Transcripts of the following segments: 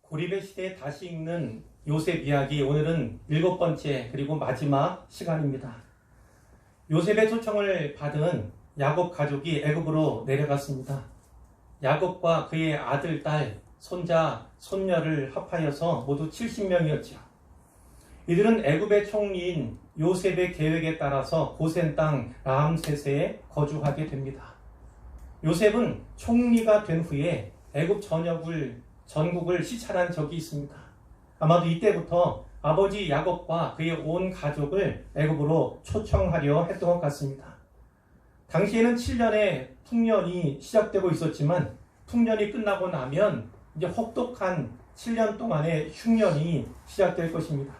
고립의 시대에 다시 읽는 요셉 이야기, 오늘은 7번째 그리고 마지막 시간입니다. 요셉의 초청을 받은 야곱 가족이 애굽으로 내려갔습니다. 야곱과 그의 아들, 딸, 손자, 손녀를 합하여서 모두 70명이었죠. 이들은 애굽의 총리인 요셉의 계획에 따라서 고센 땅 람세스에 거주하게 됩니다. 요셉은 총리가 된 후에 애굽 전국을 시찰한 적이 있습니다. 아마도 이때부터 아버지 야곱과 그의 온 가족을 애굽으로 초청하려 했던 것 같습니다. 당시에는 7년의 풍년이 시작되고 있었지만 풍년이 끝나고 나면 이제 혹독한 7년 동안의 흉년이 시작될 것입니다.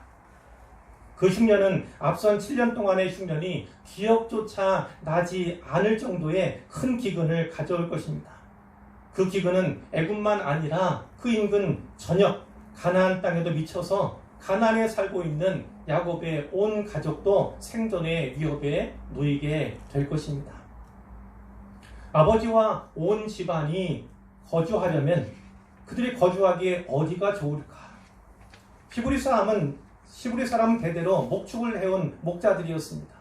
그 흉년은 앞선 7년 동안의 흉년이 기억조차 나지 않을 정도의 큰 기근을 가져올 것입니다. 그 기근은 애굽만 아니라 그 인근 전역 가나안 땅에도 미쳐서 가나안에 살고 있는 야곱의 온 가족도 생존의 위협에 놓이게 될 것입니다. 아버지와 온 집안이 거주하려면 그들이 거주하기에 어디가 좋을까? 히브리 사람은 대대로 목축을 해온 목자들이었습니다.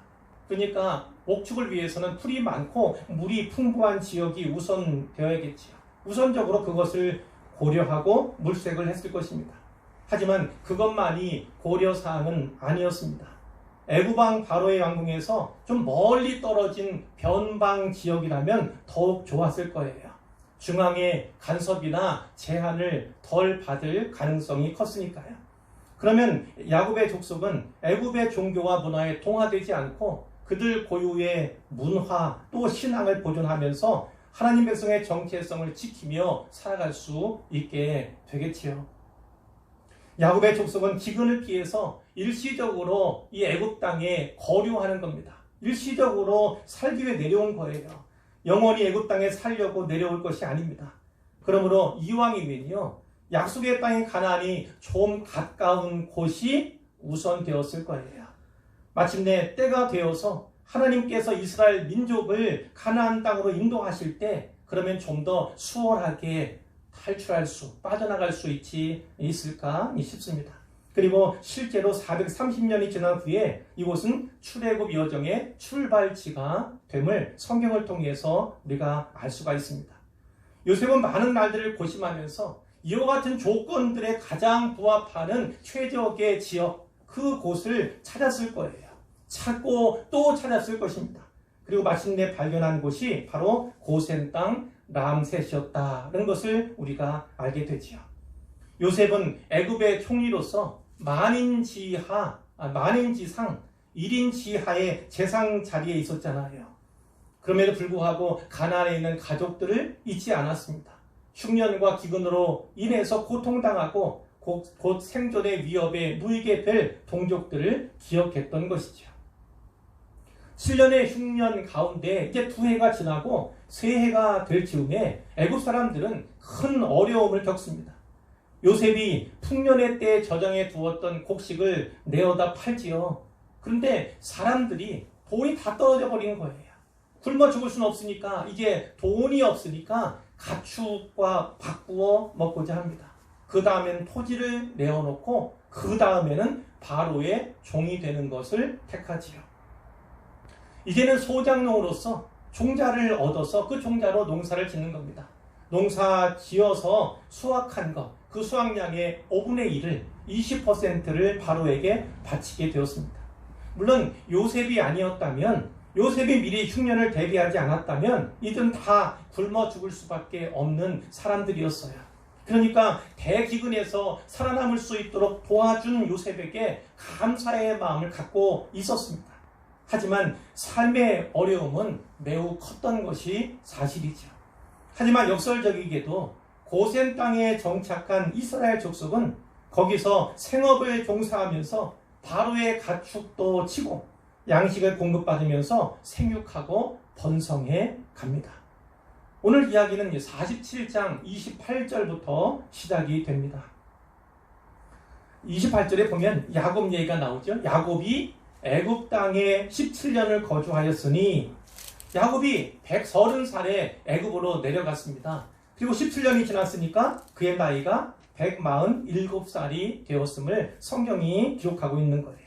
그러니까 목축을 위해서는 풀이 많고 물이 풍부한 지역이 우선되어야겠지요. 우선적으로 그것을 고려하고 물색을 했을 것입니다. 하지만 그것만이 고려사항은 아니었습니다. 애굽왕 바로의 왕궁에서 좀 멀리 떨어진 변방 지역이라면 더욱 좋았을 거예요. 중앙의 간섭이나 제한을 덜 받을 가능성이 컸으니까요. 그러면 야곱의 족속은 애굽의 종교와 문화에 동화되지 않고 그들 고유의 문화 또 신앙을 보존하면서 하나님 백성의 정체성을 지키며 살아갈 수 있게 되겠지요. 야곱의 족속은 기근을 피해서 일시적으로 이 애굽 땅에 거류하는 겁니다. 일시적으로 살기 위해 내려온 거예요. 영원히 애굽 땅에 살려고 내려올 것이 아닙니다. 그러므로 이왕이면요, 약속의 땅인 가나안이 좀 가까운 곳이 우선되었을 거예요. 마침내 때가 되어서 하나님께서 이스라엘 민족을 가나안 땅으로 인도하실 때 그러면 좀 더 수월하게 빠져나갈 수 있을까 싶습니다. 그리고 실제로 430년이 지난 후에 이곳은 출애굽 여정의 출발지가 됨을 성경을 통해서 우리가 알 수가 있습니다. 요셉은 많은 날들을 고심하면서 이와 같은 조건들에 가장 부합하는 최적의 지역, 그곳을 찾았을 거예요. 찾고 또 찾았을 것입니다. 그리고 마침내 발견한 곳이 바로 고센 땅 람셋이었다는 것을 우리가 알게 되지요. 요셉은 애굽의 총리로서 만인지상 1인 지하의 재상 자리에 있었잖아요. 그럼에도 불구하고 가나안에 있는 가족들을 잊지 않았습니다. 흉년과 기근으로 인해서 고통당하고 곧 생존의 위협에 놓이게 될 동족들을 기억했던 것이죠. 7년의 흉년 가운데 이제 2해가 지나고 3해가 될 즈음에 애굽 사람들은 큰 어려움을 겪습니다. 요셉이 풍년의 때에 저장해 두었던 곡식을 내어다 팔지요. 그런데 사람들이 돈이 다 떨어져 버린 거예요. 굶어 죽을 수는 없으니까 이제 돈이 없으니까 가축과 바꾸어 먹고자 합니다. 그 다음엔 토지를 내어놓고 그 다음에는 바로의 종이 되는 것을 택하지요. 이제는 소작농으로서 종자를 얻어서 그 종자로 농사를 짓는 겁니다. 농사 지어서 수확한 것, 그 수확량의 5분의 1을 20%를 바로에게 바치게 되었습니다. 물론 요셉이 아니었다면, 요셉이 미리 흉년을 대비하지 않았다면 이들은 다 굶어 죽을 수밖에 없는 사람들이었어요. 그러니까 대기근에서 살아남을 수 있도록 도와준 요셉에게 감사의 마음을 갖고 있었습니다. 하지만 삶의 어려움은 매우 컸던 것이 사실이죠. 하지만 역설적이게도 고센 땅에 정착한 이스라엘 족속은 거기서 생업을 종사하면서 바로의 가축도 치고 양식을 공급받으면서 생육하고 번성해 갑니다. 오늘 이야기는 47장 28절부터 시작이 됩니다. 28절에 보면 야곱 얘기가 나오죠. 야곱이 애굽 땅에 17년을 거주하였으니, 야곱이 130살에 애굽으로 내려갔습니다. 그리고 17년이 지났으니까 그의 나이가 147살이 되었음을 성경이 기록하고 있는 거예요.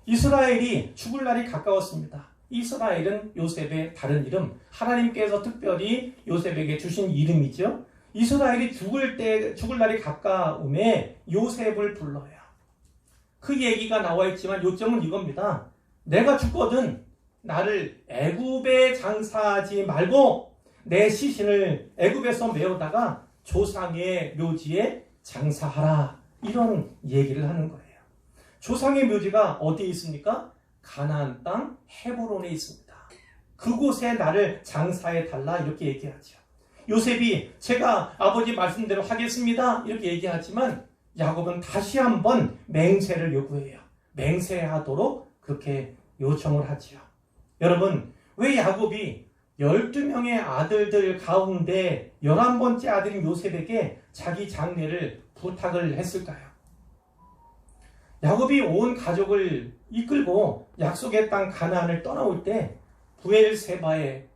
이스라엘이 죽을 날이 가까웠습니다. 이스라엘은 요셉의 다른 이름, 하나님께서 특별히 요셉에게 주신 이름이죠. 이스라엘이 죽을 날이 가까움에 요셉을 불러요. 그 얘기가 나와 있지만 요점은 이겁니다. 내가 죽거든 나를 애굽에 장사하지 말고 내 시신을 애굽에서 메우다가 조상의 묘지에 장사하라. 이런 얘기를 하는 거예요. 조상의 묘지가 어디에 있습니까? 가나안 땅 헤브론에 있습니다. 그곳에 나를 장사해 달라 이렇게 얘기하죠. 요셉이 제가 아버지 말씀대로 하겠습니다 이렇게 얘기하지만 야곱은 다시 한번 맹세를 요구해요. 맹세하도록 그렇게 요청을 하지요. 여러분, 왜 야곱이 12명의 아들들 가운데 11번째 아들인 요셉에게 자기 장례를 부탁을 했을까요? 야곱이 온 가족을 이끌고 약속의 땅 가나안을 떠나올 때 부엘세바에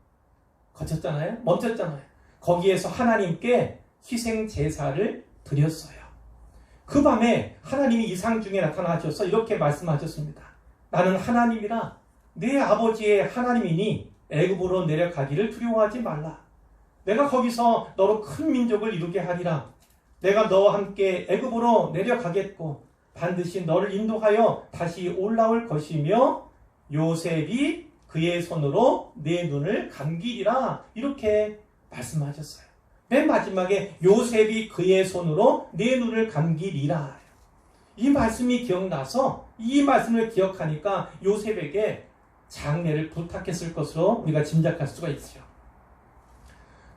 거쳤잖아요. 멈췄잖아요. 거기에서 하나님께 희생 제사를 드렸어요. 그 밤에 하나님이 이상 중에 나타나셔서 이렇게 말씀하셨습니다. 나는 하나님이라 네 아버지의 하나님이니 애굽으로 내려가기를 두려워하지 말라. 내가 거기서 너로 큰 민족을 이루게 하리라. 내가 너와 함께 애굽으로 내려가겠고 반드시 너를 인도하여 다시 올라올 것이며 요셉이 그의 손으로 내 눈을 감기리라. 이렇게 말씀하셨어요. 맨 마지막에 요셉이 그의 손으로 내 눈을 감기리라. 이 말씀이 기억나서 이 말씀을 기억하니까 요셉에게 장례를 부탁했을 것으로 우리가 짐작할 수가 있죠.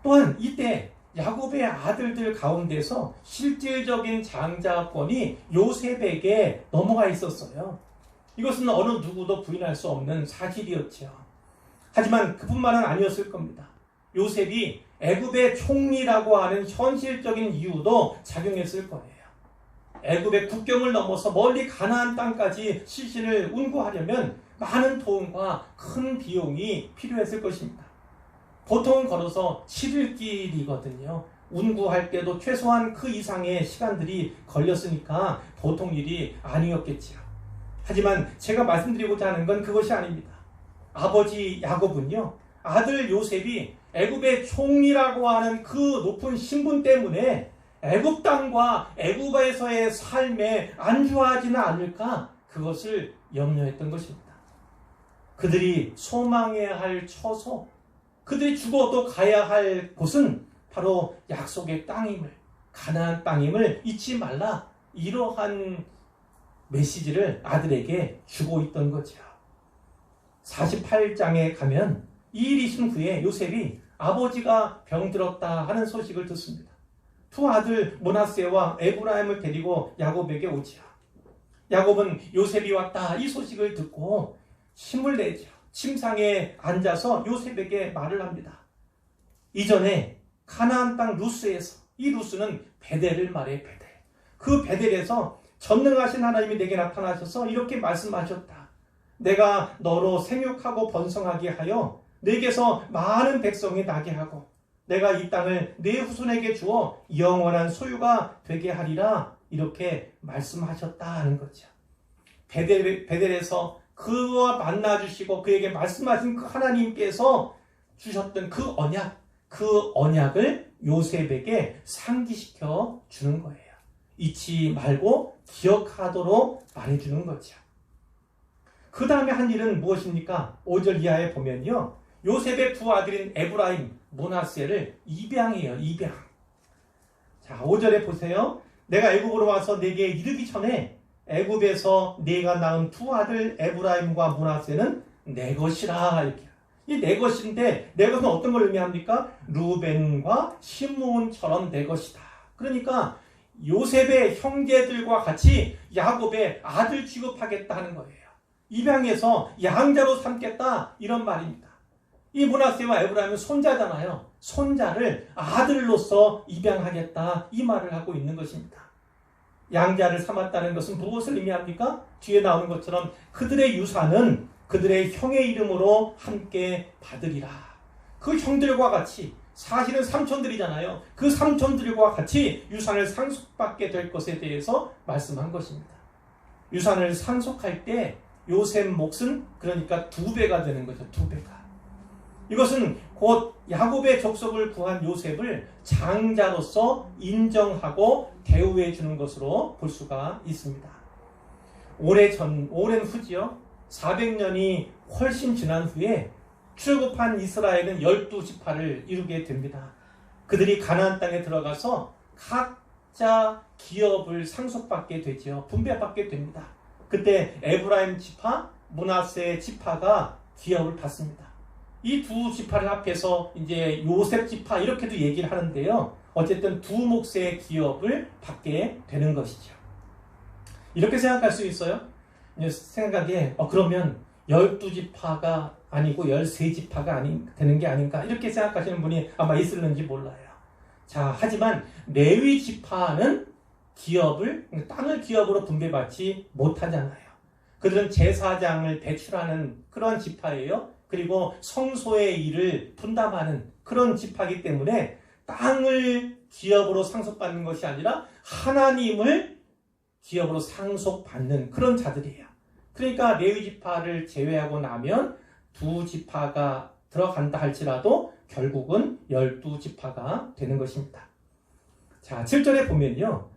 또한 이때 야곱의 아들들 가운데서 실질적인 장자권이 요셉에게 넘어가 있었어요. 이것은 어느 누구도 부인할 수 없는 사실이었죠. 하지만 그뿐만은 아니었을 겁니다. 요셉이 애굽의 총리라고 하는 현실적인 이유도 작용했을 거예요. 애굽의 국경을 넘어서 멀리 가나안 땅까지 시신을 운구하려면 많은 도움과 큰 비용이 필요했을 것입니다. 보통 걸어서 7일 길이거든요. 운구할 때도 최소한 그 이상의 시간들이 걸렸으니까 보통 일이 아니었겠지요. 하지만 제가 말씀드리고자 하는 건 그것이 아닙니다. 아버지 야곱은요, 아들 요셉이 애굽의 총리라고 하는 그 높은 신분 때문에 애굽 땅과 애굽에서의 삶에 안주하지는 않을까, 그것을 염려했던 것입니다. 그들이 소망해야 할 처소, 그들이 죽어도 가야 할 곳은 바로 약속의 땅임을, 가나안 땅임을 잊지 말라, 이러한 메시지를 아들에게 주고 있던 거죠. 48장에 가면 이 일이 있은 후에 요셉이 아버지가 병들었다 하는 소식을 듣습니다. 두 아들 므낫세와 에브라임을 데리고 야곱에게 오지요. 야곱은 요셉이 왔다 이 소식을 듣고 힘을 내죠. 침상에 앉아서 요셉에게 말을 합니다. 이전에 가나안 땅 루스에서, 이 루스는 베델을 말해, 베델. 그 베델에서 전능하신 하나님이 내게 나타나셔서 이렇게 말씀하셨다. 내가 너로 생육하고 번성하게 하여 내게서 많은 백성이 나게 하고 내가 이 땅을 내 후손에게 주어 영원한 소유가 되게 하리라. 이렇게 말씀하셨다는 거죠. 베델에서 그와 만나주시고 그에게 말씀하신 그 하나님께서 주셨던 그 언약을 요셉에게 상기시켜 주는 거예요. 잊지 말고 기억하도록 말해주는 거죠. 그 다음에 한 일은 무엇입니까? 5절 이하에 보면요, 요셉의 두 아들인 에브라임, 므낫세를 입양해요. 입양. 자, 5절에 보세요. 내가 애굽으로 와서 내게 이르기 전에 애굽에서 네가 낳은 두 아들 에브라임과 므낫세는 내 것이라. 이렇게. 이 내 것인데, 내 것은 어떤 걸 의미합니까? 루벤과 시므온처럼 내 것이다. 그러니까 요셉의 형제들과 같이 야곱의 아들 취급하겠다는 거예요. 입양해서 양자로 삼겠다, 이런 말입니다. 이 므낫세와 에브라임은 손자잖아요. 손자를 아들로서 입양하겠다, 이 말을 하고 있는 것입니다. 양자를 삼았다는 것은 무엇을 의미합니까? 뒤에 나오는 것처럼 그들의 유산은 그들의 형의 이름으로 함께 받으리라. 그 형들과 같이 사실은 삼촌들이잖아요. 그 삼촌들과 같이 유산을 상속받게 될 것에 대해서 말씀한 것입니다. 유산을 상속할 때 요셉 몫은 그러니까 2배가 되는 거죠. 2배가. 이것은 곧 야곱의 족속을 구한 요셉을 장자로서 인정하고 대우해 주는 것으로 볼 수가 있습니다. 오랜 후지요. 400년이 훨씬 지난 후에 출국한 이스라엘은 12지파를 이루게 됩니다. 그들이 가나안 땅에 들어가서 각자 기업을 상속받게 되죠. 분배받게 됩니다. 그때 에브라임 지파, 므낫세 지파가 기업을 받습니다. 이 2지파를 합해서 이제 요셉 지파 이렇게도 얘기를 하는데요. 어쨌든 2 몫의 기업을 받게 되는 것이죠. 이렇게 생각할 수 있어요. 생각에 그러면 12지파가 아니고 13지파가 되는 게 아닌가 이렇게 생각하시는 분이 아마 있을는지 몰라요. 자, 하지만 레위 지파는 땅을 기업으로 분배받지 못하잖아요. 그들은 제사장을 배출하는 그런 지파예요. 그리고 성소의 일을 분담하는 그런 지파이기 때문에 땅을 기업으로 상속받는 것이 아니라 하나님을 기업으로 상속받는 그런 자들이에요. 그러니까 레위 지파를 제외하고 나면 2지파가 들어간다 할지라도 결국은 12지파가 되는 것입니다. 자, 7절에 보면요.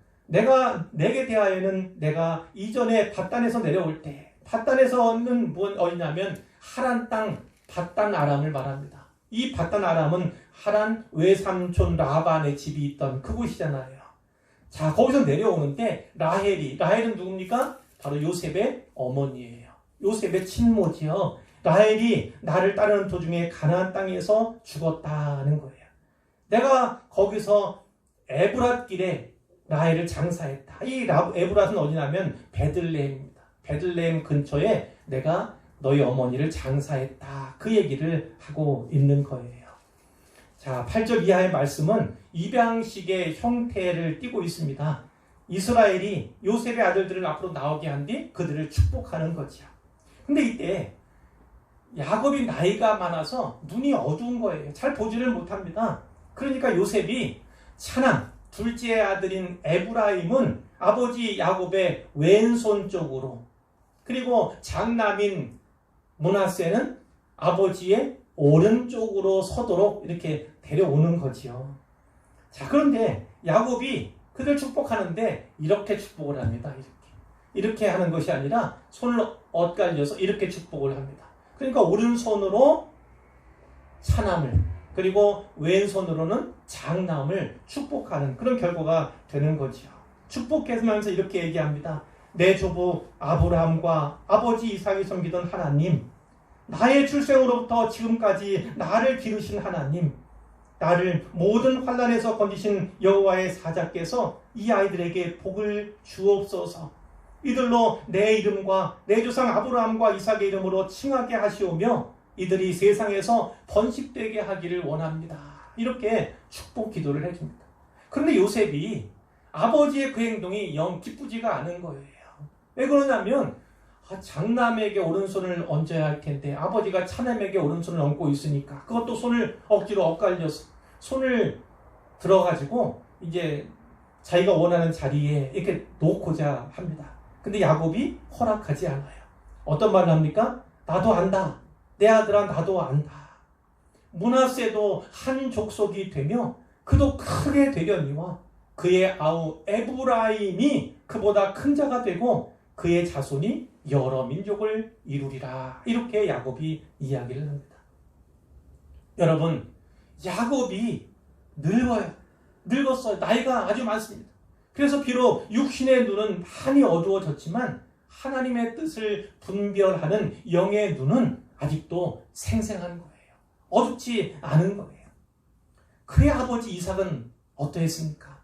내게 대하여는 내가 이전에 밧단에서 내려올 때, 밧단에서는 어디냐면 하란 땅 밧단 아람을 말합니다. 이 밧단 아람은 하란 외삼촌 라반의 집이 있던 그곳이잖아요. 자, 거기서 내려오는데 라헬은 누굽니까? 바로 요셉의 어머니예요. 요셉의 친모지요. 라헬이 나를 따르는 도중에 가나안 땅에서 죽었다는 거예요. 내가 거기서 에브랏 길에 라헬을 장사했다. 이 에브랏은 어디냐면 베들레헴입니다. 베들레헴 근처에 내가 너희 어머니를 장사했다. 그 얘기를 하고 있는 거예요. 자, 8절 이하의 말씀은 입양식의 형태를 띠고 있습니다. 이스라엘이 요셉의 아들들을 앞으로 나오게 한 뒤 그들을 축복하는 거죠. 근데 이때 야곱이 나이가 많아서 눈이 어두운 거예요. 잘 보지를 못합니다. 그러니까 요셉이 차남, 둘째 아들인 에브라임은 아버지 야곱의 왼손 쪽으로, 그리고 장남인 므낫세는 아버지의 오른쪽으로 서도록 이렇게 데려오는 거지요. 자, 그런데 야곱이 그들 축복하는데 이렇게 축복을 합니다. 이렇게 하는 것이 아니라 손을 엇갈려서 이렇게 축복을 합니다. 그러니까 오른손으로 차남을, 그리고 왼손으로는 장남을 축복하는 그런 결과가 되는 거죠. 축복하면서 이렇게 얘기합니다. 내 조부 아브라함과 아버지 이삭이 섬기던 하나님, 나의 출생으로부터 지금까지 나를 기르신 하나님, 나를 모든 환난에서 건지신 여호와의 사자께서 이 아이들에게 복을 주옵소서. 이들로 내 이름과 내 조상 아브라함과 이삭의 이름으로 칭하게 하시오며 이들이 세상에서 번식되게 하기를 원합니다. 이렇게 축복 기도를 해줍니다. 그런데 요셉이 아버지의 그 행동이 영 기쁘지가 않은 거예요. 왜 그러냐면 장남에게 오른손을 얹어야 할 텐데 아버지가 차남에게 오른손을 얹고 있으니까 그것도 손을 억지로 엇갈려서 손을 들어가지고 이제 자기가 원하는 자리에 이렇게 놓고자 합니다. 근데 야곱이 허락하지 않아요. 어떤 말을 합니까? 나도 안다. 내 아들아 나도 안다. 므낫세도 한 족속이 되며 그도 크게 되려니와 그의 아우 에브라임이 그보다 큰 자가 되고 그의 자손이 여러 민족을 이루리라. 이렇게 야곱이 이야기를 합니다. 여러분, 야곱이 늙었어요. 나이가 아주 많습니다. 그래서 비록 육신의 눈은 많이 어두워졌지만 하나님의 뜻을 분별하는 영의 눈은 아직도 생생한 거예요. 어둡지 않은 거예요. 그의 아버지 이삭은 어떠했습니까?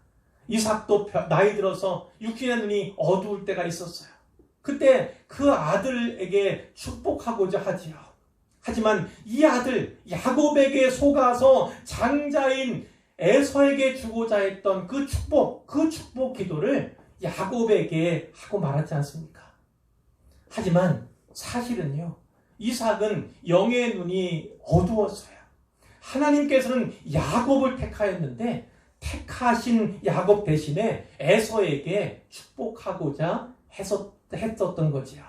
이삭도 나이 들어서 육신의 눈이 어두울 때가 있었어요. 그때 그 아들에게 축복하고자 하지요. 하지만 이 아들 야곱에게 속아서 장자인 에서에게 주고자 했던 그 축복 기도를 야곱에게 하고 말았지 않습니까? 하지만 사실은요, 이삭은 영의 눈이 어두웠어요. 하나님께서는 야곱을 택하였는데 택하신 야곱 대신에 에서에게 축복하고자 했었던 거지요.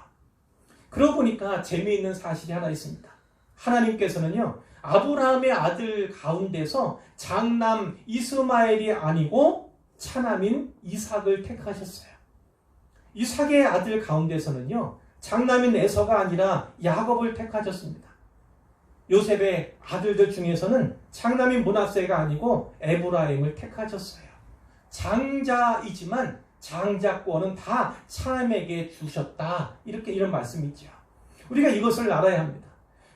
그러고 보니까 재미있는 사실이 하나 있습니다. 하나님께서는요, 아브라함의 아들 가운데서 장남 이스마엘이 아니고 차남인 이삭을 택하셨어요. 이삭의 아들 가운데서는요, 장남인 에서가 아니라 야곱을 택하셨습니다. 요셉의 아들들 중에서는 장남인 므낫세가 아니고 에브라임을 택하셨어요. 장자이지만 장자권은 다 차남에게 주셨다. 이런 말씀이죠. 우리가 이것을 알아야 합니다.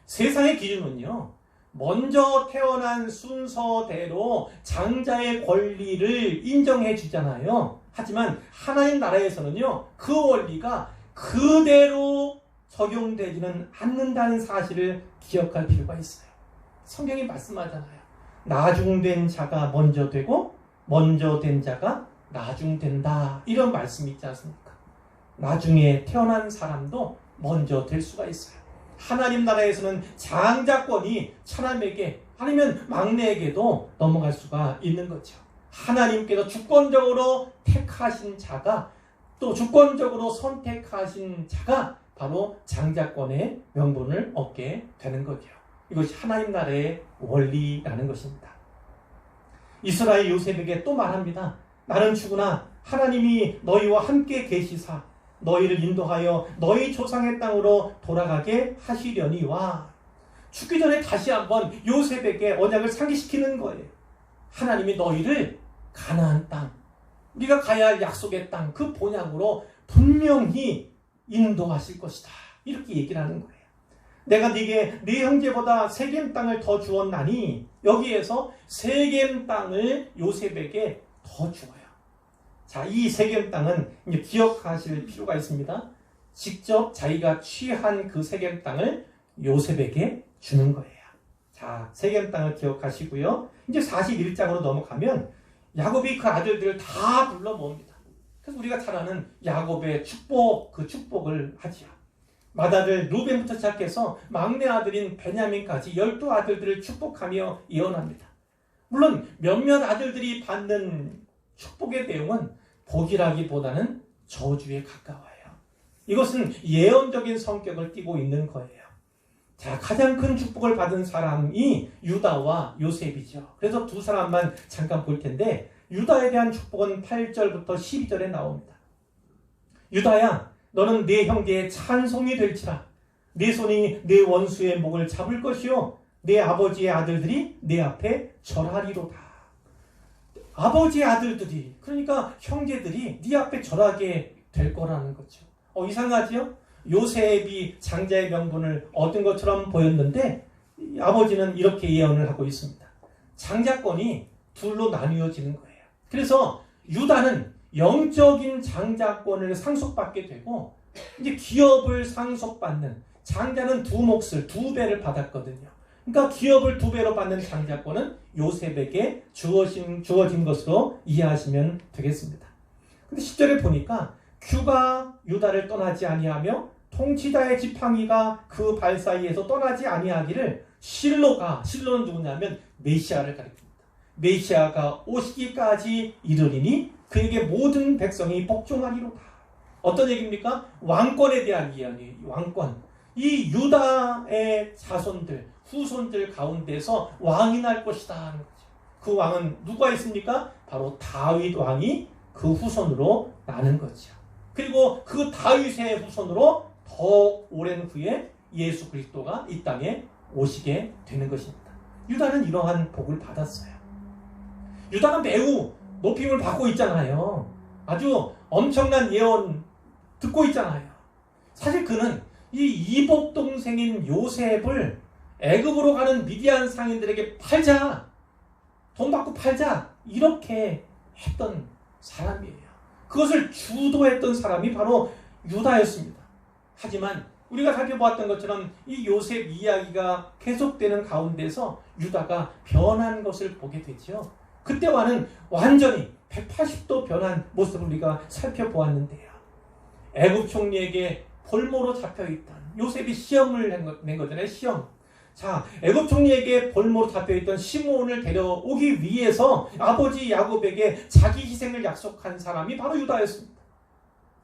세상의 기준은요, 먼저 태어난 순서대로 장자의 권리를 인정해 주잖아요. 하지만 하나님 나라에서는요, 그 원리가 그대로 적용되지는 않는다는 사실을 기억할 필요가 있어요. 성경이 말씀하잖아요. 나중된 자가 먼저 되고 먼저 된 자가 나중된다. 이런 말씀이 있지 않습니까? 나중에 태어난 사람도 먼저 될 수가 있어요. 하나님 나라에서는 장자권이 차남에게 아니면 막내에게도 넘어갈 수가 있는 거죠. 하나님께서 주권적으로 택하신 자가 또 주권적으로 선택하신 자가 바로 장자권의 명분을 얻게 되는 거죠. 이것이 하나님 나라의 원리라는 것입니다. 이스라엘 요셉에게 또 말합니다. 나는 죽으나 하나님이 너희와 함께 계시사 너희를 인도하여 너희 조상의 땅으로 돌아가게 하시려니와. 죽기 전에 다시 한번 요셉에게 언약을 상기시키는 거예요. 하나님이 너희를 가나안 땅, 우리가 가야 할 약속의 땅, 그 본향으로 분명히 인도하실 것이다. 이렇게 얘기를 하는 거예요. 내가 네게 네 형제보다 세겜 땅을 더 주었나니 여기에서 세겜 땅을 요셉에게 더 주어요. 자, 이 세겜 땅은 이제 기억하실 필요가 있습니다. 직접 자기가 취한 그 세겜 땅을 요셉에게 주는 거예요. 자, 세겜 땅을 기억하시고요. 이제 41장으로 넘어가면 야곱이 그 아들들을 다 불러 모읍니다. 그래서 우리가 잘 아는 야곱의 축복, 그 축복을 하지요. 맏아들 루벤부터 시작해서 막내 아들인 베냐민까지 12아들들을 축복하며 예언합니다. 물론 몇몇 아들들이 받는 축복의 내용은 복이라기보다는 저주에 가까워요. 이것은 예언적인 성격을 띠고 있는 거예요. 자, 가장 큰 축복을 받은 사람이 유다와 요셉이죠. 그래서 두 사람만 잠깐 볼 텐데 유다에 대한 축복은 8절부터 12절에 나옵니다. 유다야, 너는 네 형제의 찬송이 될지라. 네 손이 네 원수의 목을 잡을 것이요 네 아버지의 아들들이 네 앞에 절하리로다. 아버지의 아들들이, 그러니까 형제들이 네 앞에 절하게 될 거라는 거죠. 이상하지요? 요셉이 장자의 명분을 얻은 것처럼 보였는데 아버지는 이렇게 예언을 하고 있습니다. 장자권이 둘로 나뉘어지는 거예요. 그래서 유다는 영적인 장자권을 상속받게 되고 이제 기업을 상속받는, 장자는 두 몫을, 두 배를 받았거든요. 그러니까 기업을 두 배로 받는 장자권은 요셉에게 주어진 것으로 이해하시면 되겠습니다. 근데 10절에 보니까 큐가 유다를 떠나지 아니하며 통치자의 지팡이가 그 발 사이에서 떠나지 아니하기를 실로는 누구냐면 메시아를 가리킵니다. 메시아가 오시기까지 이르리니 그에게 모든 백성이 복종하리로다. 어떤 얘기입니까? 왕권에 대한 이야기예요. 왕권. 이 유다의 자손들, 후손들 가운데서 왕이 날 것이다 하는 거죠. 그 왕은 누가 있습니까? 바로 다윗 왕이 그 후손으로 나는 거죠. 그리고 그 다윗의 후손으로 더 오랜 후에 예수 그리스도가 이 땅에 오시게 되는 것입니다. 유다는 이러한 복을 받았어요. 유다가 매우 높임을 받고 있잖아요. 아주 엄청난 예언 듣고 있잖아요. 사실 그는 이 이복 동생인 요셉을 애굽으로 가는 미디안 상인들에게 팔자, 돈 받고 팔자, 이렇게 했던 사람이에요. 그것을 주도했던 사람이 바로 유다였습니다. 하지만 우리가 살펴보았던 것처럼 이 요셉 이야기가 계속되는 가운데서 유다가 변한 것을 보게 되죠. 그때와는 완전히 180도 변한 모습을 우리가 살펴보았는데요. 애굽 총리에게 볼모로 잡혀있던 요셉이 시험을 낸 거잖아요. 시험. 자, 애굽 총리에게 볼모로 잡혀있던 시므온을 데려오기 위해서 아버지 야곱에게 자기 희생을 약속한 사람이 바로 유다였습니다.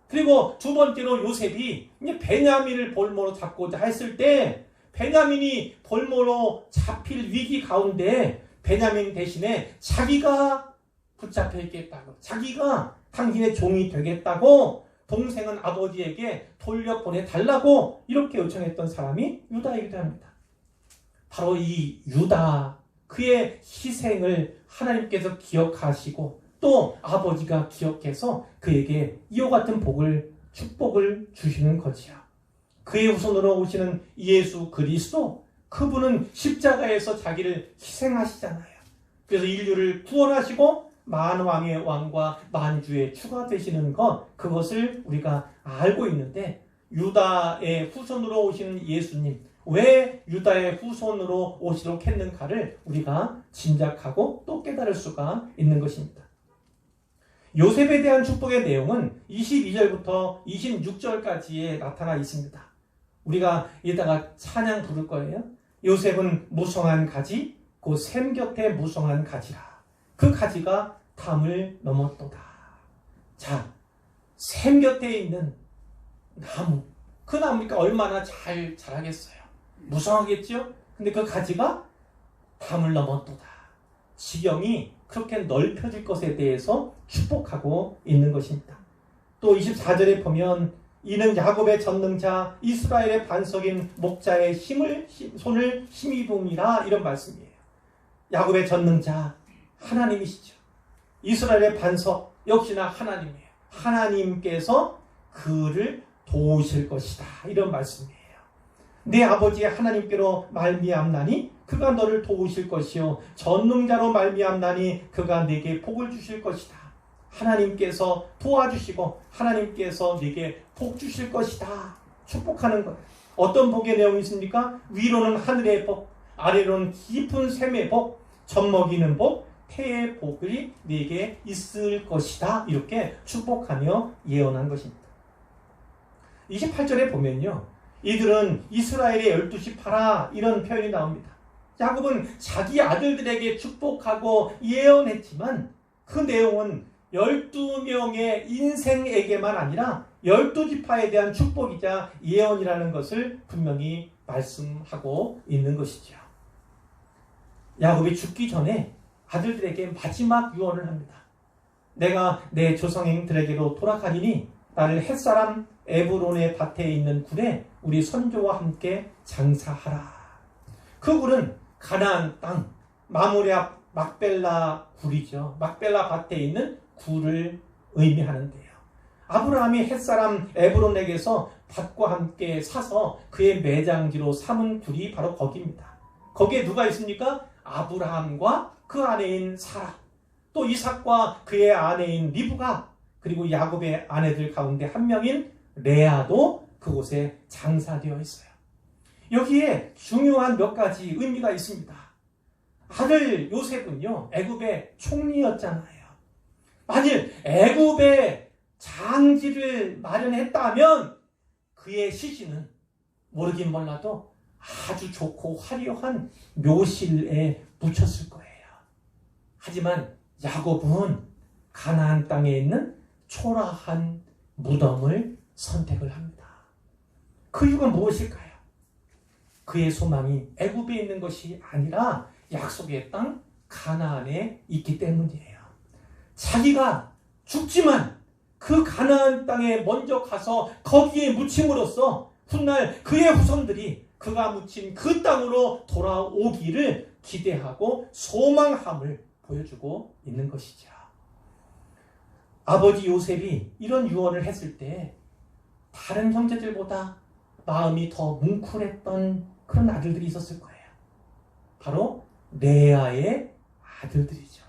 그리고 두 번째로 요셉이 이제 베냐민을 볼모로 잡고자 했을 때 베냐민이 볼모로 잡힐 위기 가운데 베냐민 대신에 자기가 붙잡혀 있겠다고, 자기가 당신의 종이 되겠다고 동생은 아버지에게 돌려보내달라고 이렇게 요청했던 사람이 유다이기도 합니다. 바로 이 유다, 그의 희생을 하나님께서 기억하시고 또 아버지가 기억해서 그에게 이와 같은 축복을 주시는 거지요. 그의 후손으로 오시는 예수 그리스도, 그분은 십자가에서 자기를 희생하시잖아요. 그래서 인류를 구원하시고 만왕의 왕과 만주의 주가 되시는 것, 그것을 우리가 알고 있는데 유다의 후손으로 오시는 예수님, 왜 유다의 후손으로 오시도록 했는가를 우리가 짐작하고 또 깨달을 수가 있는 것입니다. 요셉에 대한 축복의 내용은 22절부터 26절까지에 나타나 있습니다. 우리가 이따가 찬양 부를 거예요. 요셉은 무성한 가지, 곧 샘 곁에 무성한 가지라. 그 가지가 담을 넘었도다. 자, 샘 곁에 있는 나무, 그 나무니까 얼마나 잘 자라겠어요. 무성하겠죠? 근데 그 가지가 담을 넘었도다. 지경이 그렇게 넓혀질 것에 대해서 축복하고 있는 것입니다. 또 24절에 보면 이는 야곱의 전능자 이스라엘의 반석인 목자의 손을 힘입음이라, 이런 말씀이에요. 야곱의 전능자 하나님이시죠. 이스라엘의 반석 역시나 하나님이에요. 하나님께서 그를 도우실 것이다, 이런 말씀이에요. 내 아버지 하나님께로 말미암나니 그가 너를 도우실 것이요 전능자로 말미암나니 그가 네게 복을 주실 것이다. 하나님께서 도와주시고 하나님께서 네게 복 주실 것이다. 축복하는 거예요. 어떤 복의 내용이 있습니까? 위로는 하늘의 복, 아래로는 깊은 샘의 복, 젖먹이는 복, 태의 복이 네게 있을 것이다. 이렇게 축복하며 예언한 것입니다. 28절에 보면요, 이들은 이스라엘의 12지파라, 이런 표현이 나옵니다. 야곱은 자기 아들들에게 축복하고 예언했지만 그 내용은 12명의 인생에게만 아니라 12지파에 대한 축복이자 예언이라는 것을 분명히 말씀하고 있는 것이죠. 야곱이 죽기 전에 아들들에게 마지막 유언을 합니다. 내가 내 조상들에게로 돌아가리니 나를 햇사람 에브론의 밭에 있는 굴에 우리 선조와 함께 장사하라. 그 굴은 가나안 땅 마므레 앞 막벨라 굴이죠. 막벨라 밭에 있는 굴을 의미하는데요. 아브라함이 햇사람 에브론에게서 밭과 함께 사서 그의 매장지로 삼은 굴이 바로 거기입니다. 거기에 누가 있습니까? 아브라함과 그 아내인 사라, 또 이삭과 그의 아내인 리브가, 그리고 야곱의 아내들 가운데 한 명인 레아도 그곳에 장사되어 있어요. 여기에 중요한 몇 가지 의미가 있습니다. 아들 요셉은요, 애굽의 총리였잖아요. 만일 애굽의 장지를 마련했다면 그의 시신은 모르긴 몰라도 아주 좋고 화려한 묘실에 묻혔을 거예요. 하지만 야곱은 가나안 땅에 있는 초라한 무덤을 선택을 합니다. 그 이유가 무엇일까요? 그의 소망이 애굽에 있는 것이 아니라 약속의 땅 가나안에 있기 때문이에요. 자기가 죽지만 그 가나안 땅에 먼저 가서 거기에 묻힘으로써 훗날 그의 후손들이 그가 묻힌 그 땅으로 돌아오기를 기대하고 소망함을 보여주고 있는 것이죠. 아버지 요셉이 이런 유언을 했을 때 다른 형제들보다 마음이 더 뭉클했던 그런 아들들이 있었을 거예요. 바로 레아의 아들들이죠.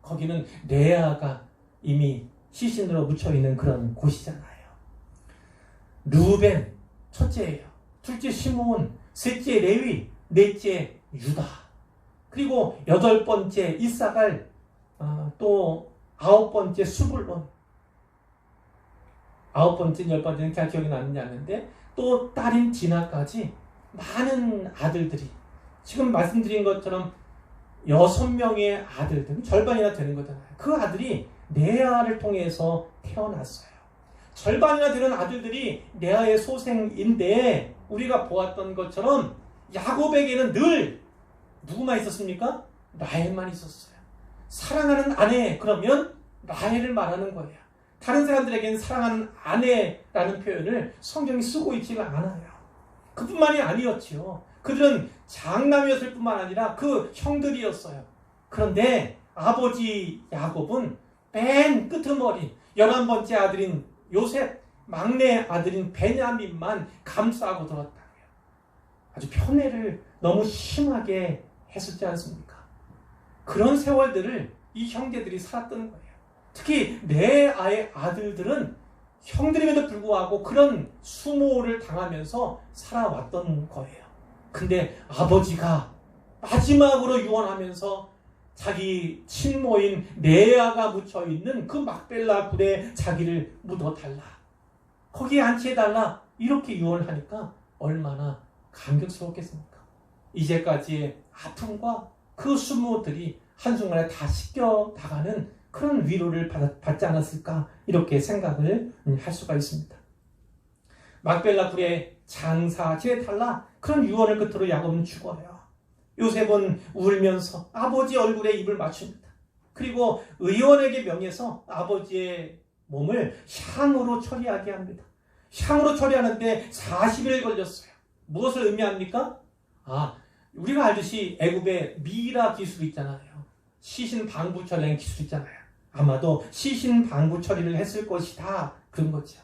거기는 레아가 이미 시신으로 묻혀있는 그런 곳이잖아요. 루벤 첫째예요. 둘째 시므온, 셋째 레위, 넷째 유다, 그리고 8번째 이사갈, 또 9번째 수불론, 9번째, 10번째는 잘 기억이 나는지 않는데 또 딸인 디나까지 많은 아들들이 지금 말씀드린 것처럼 6명의 아들들, 절반이나 되는 거잖아요. 그 아들이 레아를 통해서 태어났어요. 절반이나 되는 아들들이 레아의 소생인데 우리가 보았던 것처럼 야곱에게는 늘 누구만 있었습니까? 라헬만 있었어요. 사랑하는 아내, 그러면 라헬을 말하는 거예요. 다른 사람들에게는 사랑하는 아내라는 표현을 성경이 쓰고 있지가 않아요. 그뿐만이 아니었지요. 그들은 장남이었을 뿐만 아니라 그 형들이었어요. 그런데 아버지 야곱은 맨 끄트머리 11번째 아들인 요셉, 막내 아들인 베냐민만 감싸고 들었다고요. 아주 편애를 너무 심하게 했었지 않습니까? 그런 세월들을 이 형제들이 살았던 거예요. 특히 레아의 아들들은 형들임에도 불구하고 그런 수모를 당하면서 살아왔던 거예요. 근데 아버지가 마지막으로 유언하면서 자기 친모인 레아가 묻혀있는 그 막벨라 굴에 자기를 묻어달라, 거기에 안치해달라, 이렇게 유언하니까 얼마나 감격스럽겠습니까? 이제까지의 아픔과 그 수모들이 한순간에 다 씻겨나가는 그런 위로를 받지 않았을까, 이렇게 생각을 할 수가 있습니다. 막벨라 굴에 장사 지내달라, 그런 유언을 끝으로 야곱은 죽어요. 요셉은 울면서 아버지 얼굴에 입을 맞춥니다. 그리고 의원에게 명해서 아버지의 몸을 향으로 처리하게 합니다. 향으로 처리하는데 40일 걸렸어요. 무엇을 의미합니까? 우리가 알듯이 애굽에 미라 기술이 있잖아요. 시신 방부 처리하는 기술이 있잖아요. 아마도 시신 방부 처리를 했을 것이다, 그런 거죠.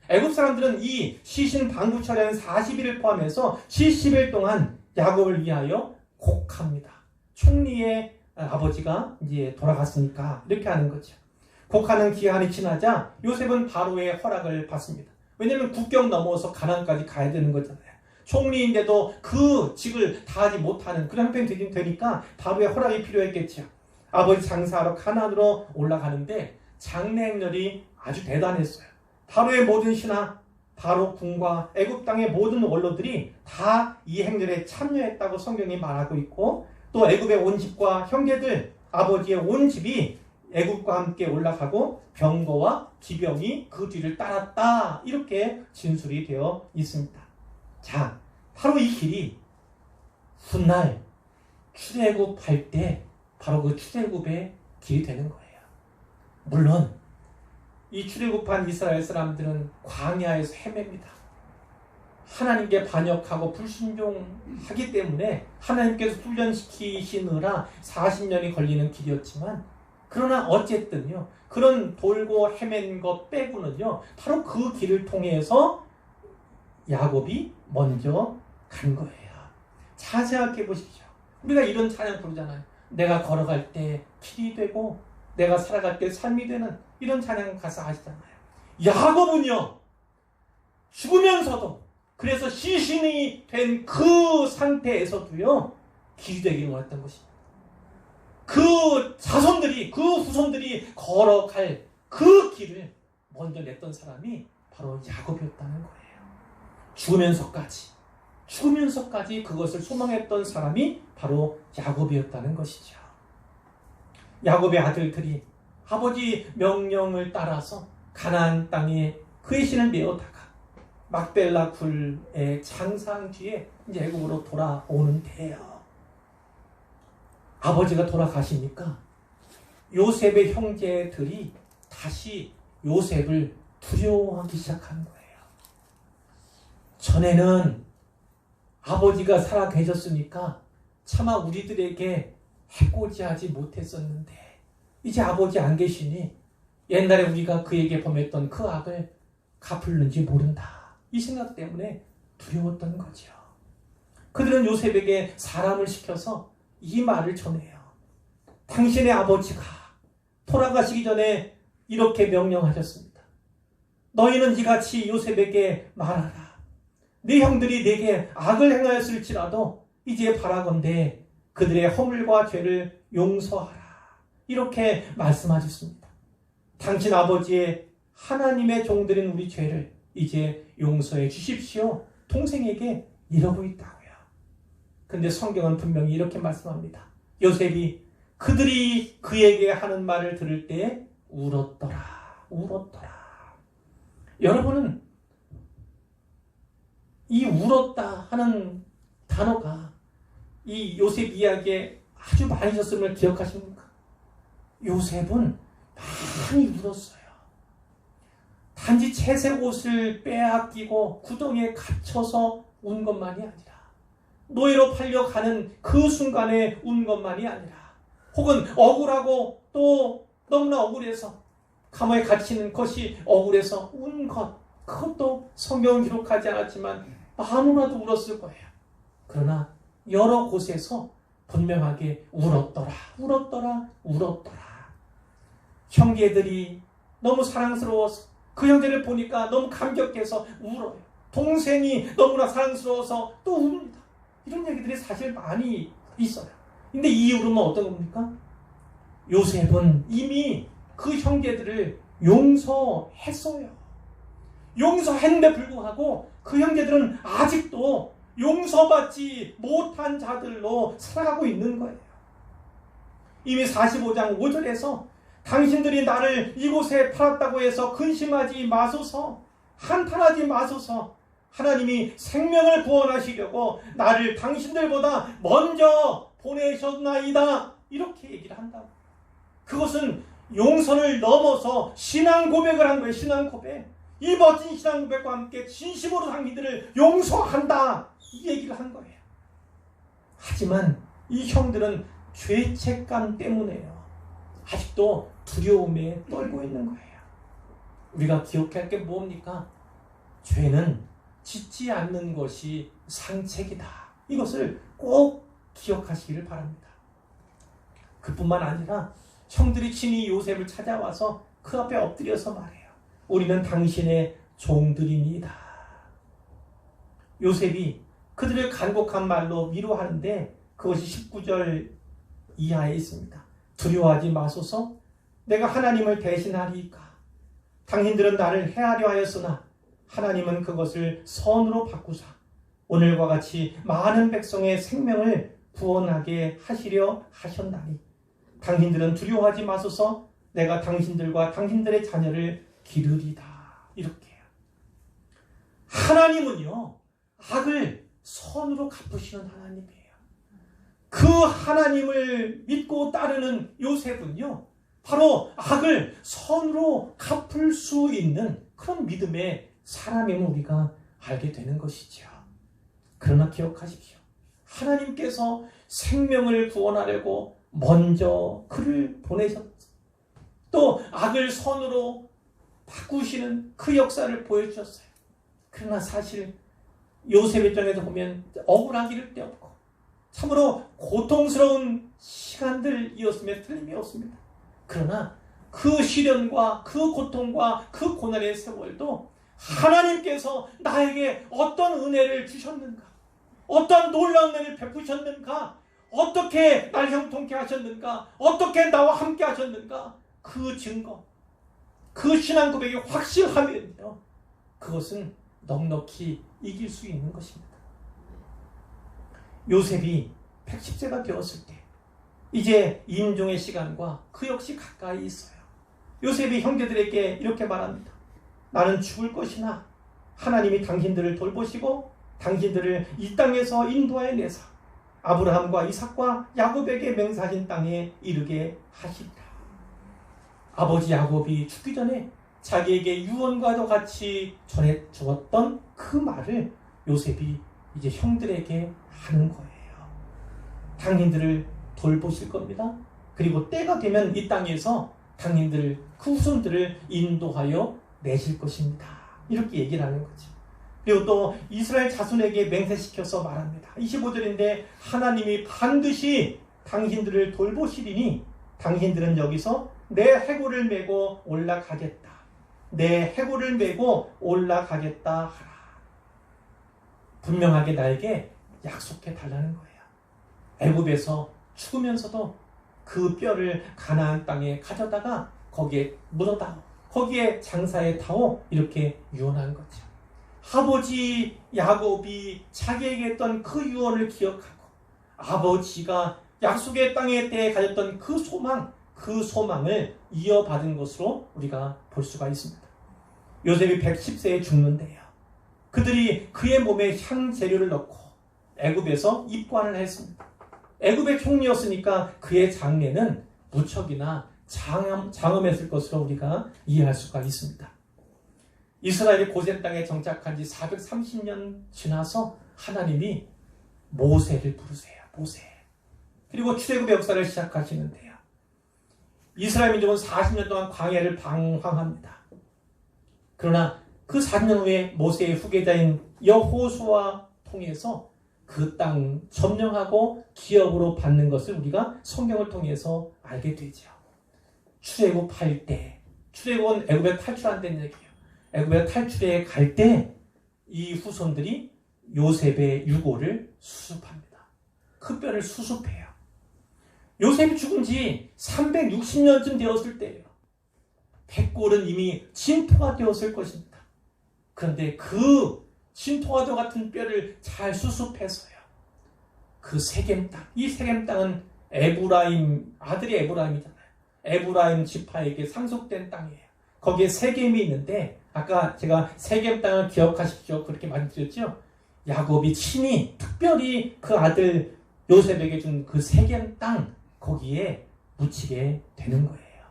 애굽 사람들은 이 시신 방부 처리하는 40일을 포함해서 70일 동안 야곱을 위하여 곡합니다. 총리의 아버지가 이제 돌아갔으니까 이렇게 하는 거죠. 곡하는 기한이 지나자 요셉은 바로의 허락을 받습니다. 왜냐하면 국경 넘어서 가나안까지 가야 되는 거잖아요. 총리인데도 그 직을 다하지 못하는 그런 형편이 되긴 되니까 바로의 허락이 필요했겠죠. 아버지 장사하러 가나안으로 올라가는데 장래 행렬이 아주 대단했어요. 바로의 모든 신하, 바로 궁과 애굽 땅의 모든 원로들이 다 이 행렬에 참여했다고 성경이 말하고 있고, 또 애굽의 온 집과 형제들, 아버지의 온 집이 애굽과 함께 올라가고 병거와 기병이 그 뒤를 따랐다, 이렇게 진술이 되어 있습니다. 자, 바로 이 길이 훗날 출애굽할 때 바로 그 출애굽의 길이 되는 거예요. 물론 이 출애굽한 이스라엘 사람들은 광야에서 헤맵니다. 하나님께 반역하고 불순종하기 때문에 하나님께서 훈련시키시느라 40년이 걸리는 길이었지만, 그러나 어쨌든요, 그런 돌고 헤맨 것 빼고는요, 바로 그 길을 통해서 야곱이 먼저 간 거예요. 잘 생각해 보십시오. 우리가 이런 찬양 부르잖아요. 내가 걸어갈 때 길이 되고 내가 살아갈 때 삶이 되는, 이런 찬양 가사 아시잖아요. 야곱은요, 죽으면서도, 그래서 시신이 된 그 상태에서도요, 길이 되기를 원했던 것입니다. 그 자손들이, 그 후손들이 걸어갈 그 길을 먼저 냈던 사람이 바로 야곱이었다는 거예요. 죽으면서까지 그것을 소망했던 사람이 바로 야곱이었다는 것이죠. 야곱의 아들들이 아버지 명령을 따라서 가나안 땅에 그의 신을 메어다가 막벨라 굴의 장사한 뒤에 이제 애굽으로 돌아오는데요. 아버지가 돌아가시니까 요셉의 형제들이 다시 요셉을 두려워하기 시작한 거예요. 전에는 아버지가 살아 계셨으니까 차마 우리들에게 해코지하지 못했었는데, 이제 아버지 안 계시니 옛날에 우리가 그에게 범했던 그 악을 갚을는지 모른다, 이 생각 때문에 두려웠던 거죠. 그들은 요셉에게 사람을 시켜서 이 말을 전해요. 당신의 아버지가 돌아가시기 전에 이렇게 명령하셨습니다. 너희는 이같이 요셉에게 말하라. 네 형들이 내게 악을 행하였을지라도 이제 바라건대 그들의 허물과 죄를 용서하라, 이렇게 말씀하셨습니다. 당신 아버지의 하나님의 종들인 우리 죄를 이제 용서해 주십시오, 동생에게 이러고 있다고요. 근데 성경은 분명히 이렇게 말씀합니다. 요셉이 그들이 그에게 하는 말을 들을 때에 울었더라. 울었더라. 여러분은 이 울었다 하는 단어가 이 요셉 이야기에 아주 많이 있었음을 기억하십니까? 요셉은 많이 울었어요. 단지 채색 옷을 빼앗기고 구덩이에 갇혀서 운 것만이 아니라 노예로 팔려가는 그 순간에 운 것만이 아니라 혹은 억울하고 또 너무나 억울해서 감옥에 갇히는 것이 억울해서 운 것, 그것도 성경은 기록하지 않았지만 너무나도 울었을 거예요. 그러나 여러 곳에서 분명하게 울었더라, 울었더라, 울었더라. 형제들이 너무 사랑스러워서 그 형제를 보니까 너무 감격해서 울어요. 동생이 너무나 사랑스러워서 또 웁니다. 이런 얘기들이 사실 많이 있어요. 근데 이 울음은 어떤 겁니까? 요셉은 이미 그 형제들을 용서했어요. 용서했는데 불구하고 그 형제들은 아직도 용서받지 못한 자들로 살아가고 있는 거예요. 이미 45장 5절에서 당신들이 나를 이곳에 팔았다고 해서 근심하지 마소서, 한탄하지 마소서, 하나님이 생명을 구원하시려고 나를 당신들보다 먼저 보내셨나이다. 이렇게 얘기를 한다. 그것은 용서를 넘어서 신앙 고백을 한 거예요. 신앙 고백. 이 멋진 신앙 고백과 함께 진심으로 당신들을 용서한다. 이 얘기를 한 거예요. 하지만 이 형들은 죄책감 때문에요. 아직도 두려움에 떨고 있는 거예요. 우리가 기억해야 할 게 뭡니까? 죄는 짓지 않는 것이 상책이다. 이것을 꼭 기억하시기를 바랍니다. 그뿐만 아니라 형들이 친히 요셉을 찾아와서 그 앞에 엎드려서 말해요. 우리는 당신의 종들입니다. 요셉이 그들을 간곡한 말로 위로하는데 그것이 19절 이하에 있습니다. 두려워하지 마소서, 내가 하나님을 대신하리이까. 당신들은 나를 해하려 하였으나 하나님은 그것을 선으로 바꾸사 오늘과 같이 많은 백성의 생명을 구원하게 하시려 하셨나니 당신들은 두려워하지 마소서, 내가 당신들과 당신들의 자녀를 기르리다. 이렇게 하나님은요 악을 선으로 갚으시는 하나님이에요. 그 하나님을 믿고 따르는 요셉은요 바로 악을 선으로 갚을 수 있는 그런 믿음의 사람임을 우리가 알게 되는 것이죠. 그러나 기억하십시오. 하나님께서 생명을 구원하려고 먼저 그를 보내셨고 또 악을 선으로 바꾸시는 그 역사를 보여주셨어요. 그러나 사실 요셉 입장에서 보면 억울하기 일도 없고 참으로 고통스러운 시간들이었음에 틀림이 없습니다. 그러나 그 시련과 그 고통과 그 고난의 세월도 하나님께서 나에게 어떤 은혜를 주셨는가, 어떤 놀라운 은혜를 베푸셨는가, 어떻게 날 형통케 하셨는가, 어떻게 나와 함께 하셨는가, 그 증거, 그 신앙 고백이 확실하면요 그것은 넉넉히 이길 수 있는 것입니다. 요셉이 110세가 되었을 때 이제 임종의 시간과 그 역시 가까이 있어요. 요셉이 형제들에게 이렇게 말합니다. 나는 죽을 것이나 하나님이 당신들을 돌보시고 당신들을 이 땅에서 인도하여 내사 아브라함과 이삭과 야곱에게 맹세하신 땅에 이르게 하시리라. 아버지 야곱이 죽기 전에 자기에게 유언과도 같이 전해 주었던 그 말을 요셉이 이제 형들에게 하는 거예요. 당신들을 돌보실 겁니다. 그리고 때가 되면 이 땅에서 당신들 그 후손들을 인도하여 내실 것입니다. 이렇게 얘기를 하는 거죠. 그리고 또 이스라엘 자손에게 맹세시켜서 말합니다. 25절인데 하나님이 반드시 당신들을 돌보시리니 당신들은 여기서 내 해골을 메고 올라가겠다. 내 해골을 메고 올라가겠다 하라. 분명하게 나에게 약속해 달라는 거예요. 애굽에서 죽으면서도 그 뼈를 가나안 땅에 가져다가 거기에 묻어다오, 거기에 장사해 다오, 이렇게 유언한 거죠. 아버지 야곱이 자기에게 했던 그 유언을 기억하고 아버지가 약속의 땅에 대해 가졌던 그 소망을 이어받은 것으로 우리가 볼 수가 있습니다. 요셉이 110세에 죽는데요. 그들이 그의 몸에 향재료를 넣고 애굽에서 입관을 했습니다. 애굽의 총리였으니까 그의 장례는 무척이나 장엄했을 것으로 우리가 이해할 수가 있습니다. 이스라엘이 고센 땅에 정착한 지 430년 지나서 하나님이 모세를 부르세요. 모세. 그리고 출애굽의 역사를 시작하시는데요. 이스라엘 민족은 40년 동안 광야를 방황합니다. 그러나 그 4년 후에 모세의 후계자인 여호수아 통해서 그 땅 점령하고 기업으로 받는 것을 우리가 성경을 통해서 알게 되죠. 출애굽할 때, 출애굽은 애굽에 탈출한다는 얘기예요. 애굽에 탈출해 갈 때 이 후손들이 요셉의 유고를 수습합니다. 그 뼈를 수습해요. 요셉이 죽은 지 360년쯤 되었을 때예요. 백골은 이미 진토가 되었을 것입니다. 그런데 그 진토와도 같은 뼈를 잘 수습해서요. 그 세겜 땅, 이 세겜 땅은 에브라임, 아들이 에브라임이잖아요. 에브라임 지파에게 상속된 땅이에요. 거기에 세겜이 있는데 아까 제가 세겜 땅을 기억하십시오. 그렇게 말씀드렸죠. 야곱이 친히 특별히 그 아들 요셉에게 준 그 세겜 땅 거기에 묻히게 되는 거예요.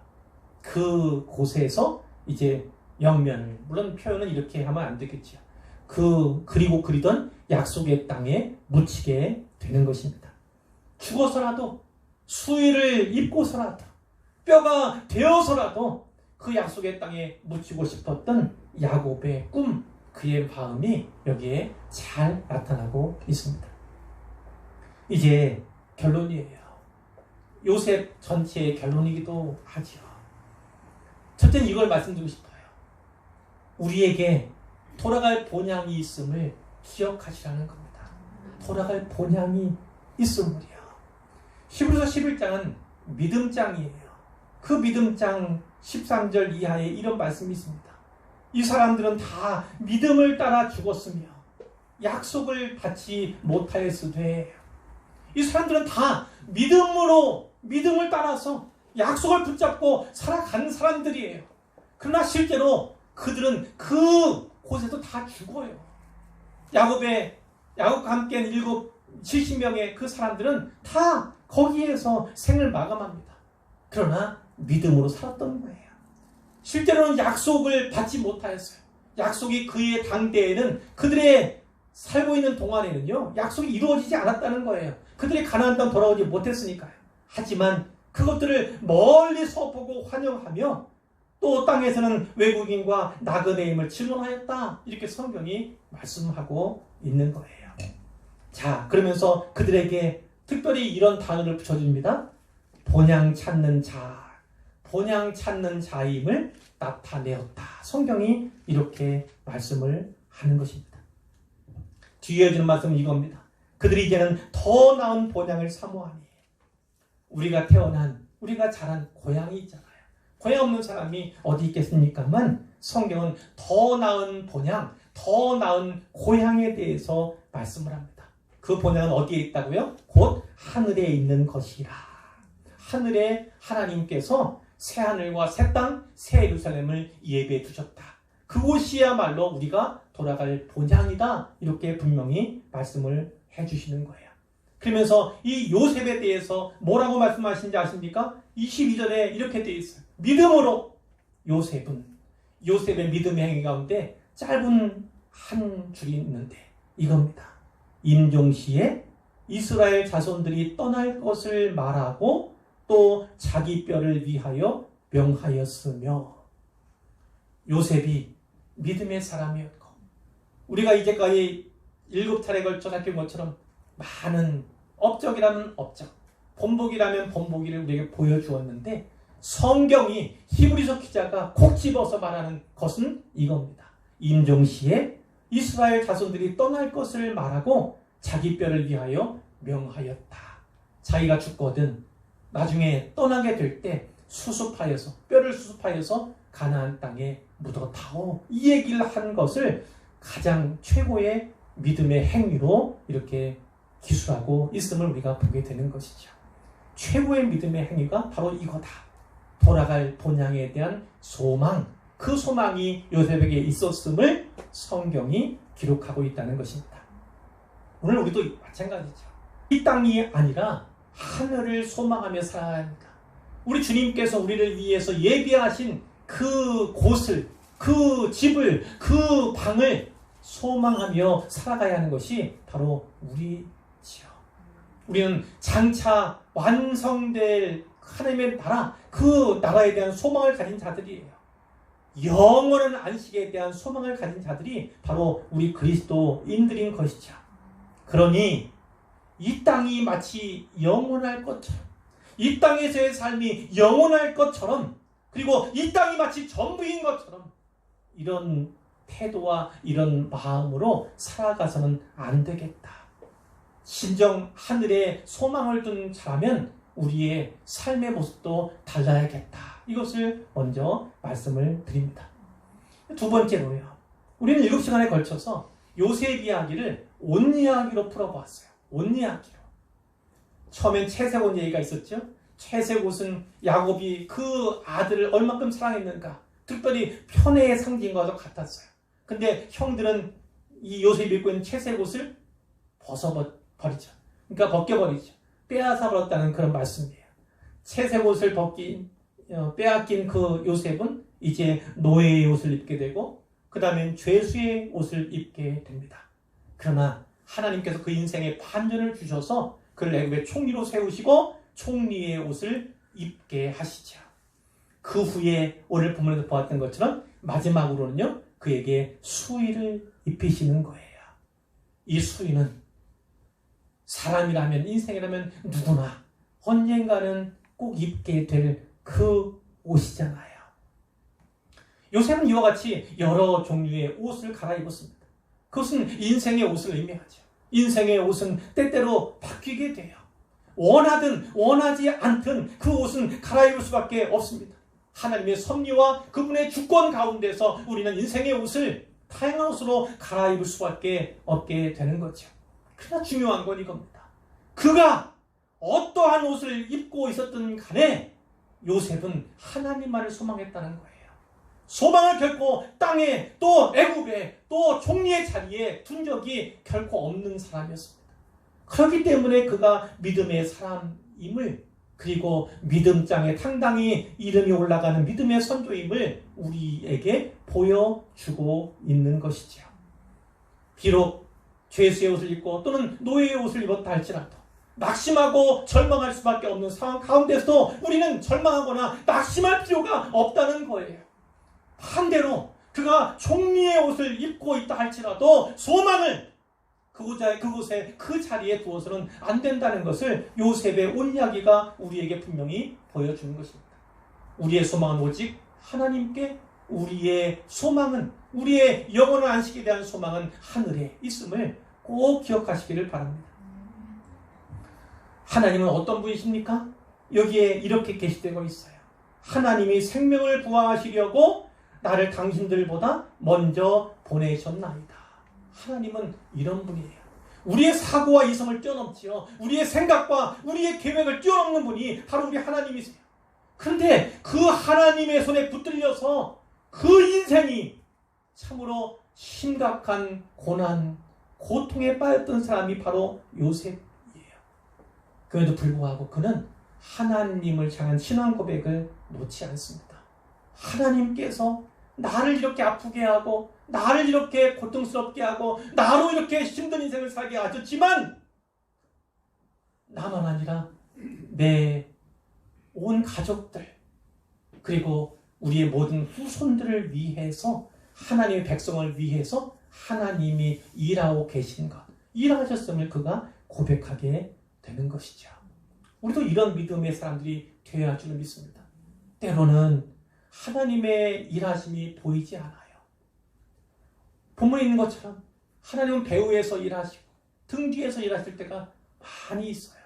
그 곳에서 이제 영면을, 물론 표현은 이렇게 하면 안 되겠죠. 그리고 그리던 약속의 땅에 묻히게 되는 것입니다. 죽어서라도 수의를 입고서라도 뼈가 되어서라도 그 약속의 땅에 묻히고 싶었던 야곱의 꿈, 그의 마음이 여기에 잘 나타나고 있습니다. 이제 결론이에요. 요셉 전체의 결론이기도 하죠. 첫째는 이걸 말씀드리고 싶어요. 우리에게 돌아갈 본향이 있음을 기억하시라는 겁니다. 돌아갈 본향이 있음을요. 히브리서 11장은 믿음장이에요. 그 믿음장 13절 이하에 이런 말씀이 있습니다. 이 사람들은 다 믿음을 따라 죽었으며 약속을 받지 못하였으되, 이 사람들은 다 믿음을 따라서 약속을 붙잡고 살아가는 사람들이에요. 그러나 실제로 그들은 그 곳에서 다 죽어요. 야곱과 함께 70명의 그 사람들은 다 거기에서 생을 마감합니다. 그러나 믿음으로 살았던 거예요. 실제로는 약속을 받지 못하였어요. 약속이 그의 당대에는, 그들의 살고 있는 동안에는요, 약속이 이루어지지 않았다는 거예요. 그들이 가나안 땅 돌아오지 못했으니까요. 하지만 그것들을 멀리서 보고 환영하며 또 땅에서는 외국인과 나그네임을 증언하였다. 이렇게 성경이 말씀하고 있는 거예요. 자, 그러면서 그들에게 특별히 이런 단어를 붙여줍니다. 본향 찾는 자임을 나타내었다. 성경이 이렇게 말씀을 하는 것입니다. 뒤에 주는 말씀은 이겁니다. 그들이 이제는 더 나은 본향을 사모하니, 우리가 자란 고향이 있잖아요. 고향 없는 사람이 어디 있겠습니까만 성경은 더 나은 본향, 더 나은 고향에 대해서 말씀을 합니다. 그 본향은 어디에 있다고요? 곧 하늘에 있는 것이라. 하늘에 하나님께서 새 하늘과 새 땅, 새 예루살렘을 예배해 두셨다. 그곳이야말로 우리가 돌아갈 본향이다. 이렇게 분명히 말씀을 해주시는 거예요. 그러면서 이 요셉에 대해서 뭐라고 말씀하시는지 아십니까? 22절에 이렇게 되어 있어요. 믿음으로 요셉의 믿음의 행위 가운데 짧은 한 줄이 있는데 이겁니다. 임종시에 이스라엘 자손들이 떠날 것을 말하고 또 자기 뼈를 위하여 명하였으며, 요셉이 믿음의 사람이었고, 우리가 이제까지 7차례 걸쳐 살핀 것처럼 많은 업적이라면 업적, 본보기라면 본보기를 우리에게 보여주었는데, 성경이 히브리서 기자가 콕 집어서 말하는 것은 이겁니다. 임종시에 이스라엘 자손들이 떠날 것을 말하고 자기 뼈를 위하여 명하였다. 자기가 죽거든 나중에 떠나게 될 때 뼈를 수습하여서 가나안 땅에 묻어다오. 이 얘기를 한 것을 가장 최고의 믿음의 행위로 이렇게 기술하고 있음을 우리가 보게 되는 것이죠. 최고의 믿음의 행위가 바로 이거다. 돌아갈 본향에 대한 소망, 그 소망이 요셉에게 있었음을 성경이 기록하고 있다는 것입니다. 오늘 우리도 마찬가지죠. 이 땅이 아니라 하늘을 소망하며 살아야 합니다. 우리 주님께서 우리를 위해서 예비하신 그 곳을, 그 집을, 그 방을 소망하며 살아가야 하는 것이 바로 우리지요. 우리는 장차 완성될 하나님의 나라, 그 나라에 대한 소망을 가진 자들이에요. 영원한 안식에 대한 소망을 가진 자들이 바로 우리 그리스도인들인 것이죠. 그러니 이 땅이 마치 영원할 것처럼, 이 땅에서의 삶이 영원할 것처럼, 그리고 이 땅이 마치 전부인 것처럼 이런 태도와 이런 마음으로 살아가서는 안 되겠다. 진정 하늘에 소망을 둔 자라면 우리의 삶의 모습도 달라야겠다. 이것을 먼저 말씀을 드립니다. 두 번째로요. 우리는 7시간에 걸쳐서 요셉 이야기를 온 이야기로 풀어보았어요. 온 이야기로. 처음엔 채색옷 얘기가 있었죠. 채색옷은 야곱이 그 아들을 얼마큼 사랑했는가. 특별히 편애의 상징과도 같았어요. 근데 형들은 이 요셉이 입고 있는 채색옷을 벗어버리죠. 그러니까 벗겨버리죠. 빼앗아버렸다는 그런 말씀이에요. 채색옷을 빼앗긴 그 요셉은 이제 노예의 옷을 입게 되고 그 다음엔 죄수의 옷을 입게 됩니다. 그러나 하나님께서 그 인생에 반전을 주셔서 그를 애굽의 총리로 세우시고 총리의 옷을 입게 하시죠. 그 후에 오늘 본문에서 보았던 것처럼 마지막으로는요, 그에게 수의를 입히시는 거예요. 이 수의는 사람이라면, 인생이라면 누구나 언젠가는 꼭 입게 될 그 옷이잖아요. 요셉은 이와 같이 여러 종류의 옷을 갈아입었습니다. 그것은 인생의 옷을 의미하죠. 인생의 옷은 때때로 바뀌게 돼요. 원하든 원하지 않든 그 옷은 갈아입을 수밖에 없습니다. 하나님의 섭리와 그분의 주권 가운데서 우리는 인생의 옷을 다양한 옷으로 갈아입을 수밖에 없게 되는 거죠. 그러나 중요한 건 이겁니다. 그가 어떠한 옷을 입고 있었든 간에 요셉은 하나님만을 소망했다는 거예요. 소망을 결코 땅에 또 애굽에 또 총리의 자리에 둔 적이 결코 없는 사람이었습니다. 그렇기 때문에 그가 믿음의 사람임을, 그리고 믿음장에 당당히 이름이 올라가는 믿음의 선조임을 우리에게 보여주고 있는 것이죠. 비록 죄수의 옷을 입고 또는 노예의 옷을 입었다 할지라도 낙심하고 절망할 수밖에 없는 상황 가운데서도 우리는 절망하거나 낙심할 필요가 없다는 거예요. 반대로 그가 총리의 옷을 입고 있다 할지라도 소망을 그곳에 그 자리에 두어서는 안 된다는 것을 요셉의 온 이야기가 우리에게 분명히 보여주는 것입니다. 우리의 소망은 오직 하나님께, 우리의 소망은, 우리의 영원한 안식에 대한 소망은 하늘에 있음을 꼭 기억하시기를 바랍니다. 하나님은 어떤 분이십니까? 여기에 이렇게 게시되고 있어요. 하나님이 생명을 부화하시려고 나를 당신들보다 먼저 보내셨나이다. 하나님은 이런 분이에요. 우리의 사고와 이성을 뛰어넘지요. 우리의 생각과 우리의 계획을 뛰어넘는 분이 바로 우리 하나님이세요. 그런데 그 하나님의 손에 붙들려서 그 인생이 참으로 심각한 고난, 고통에 빠졌던 사람이 바로 요셉이에요. 그에도 불구하고 그는 하나님을 향한 신앙 고백을 놓지 않습니다. 하나님께서 나를 이렇게 아프게 하고 나를 이렇게 고통스럽게 하고 나로 이렇게 힘든 인생을 살게 하셨지만 나만 아니라 내 온 가족들 그리고 우리의 모든 후손들을 위해서, 하나님의 백성을 위해서 하나님이 일하고 계신 것, 일하셨음을 그가 고백하게 되는 것이죠. 우리도 이런 믿음의 사람들이 되어야 할 줄 믿습니다. 때로는 하나님의 일하심이 보이지 않아요. 본문에 있는 것처럼 하나님은 배후에서 일하시고 등 뒤에서 일하실 때가 많이 있어요.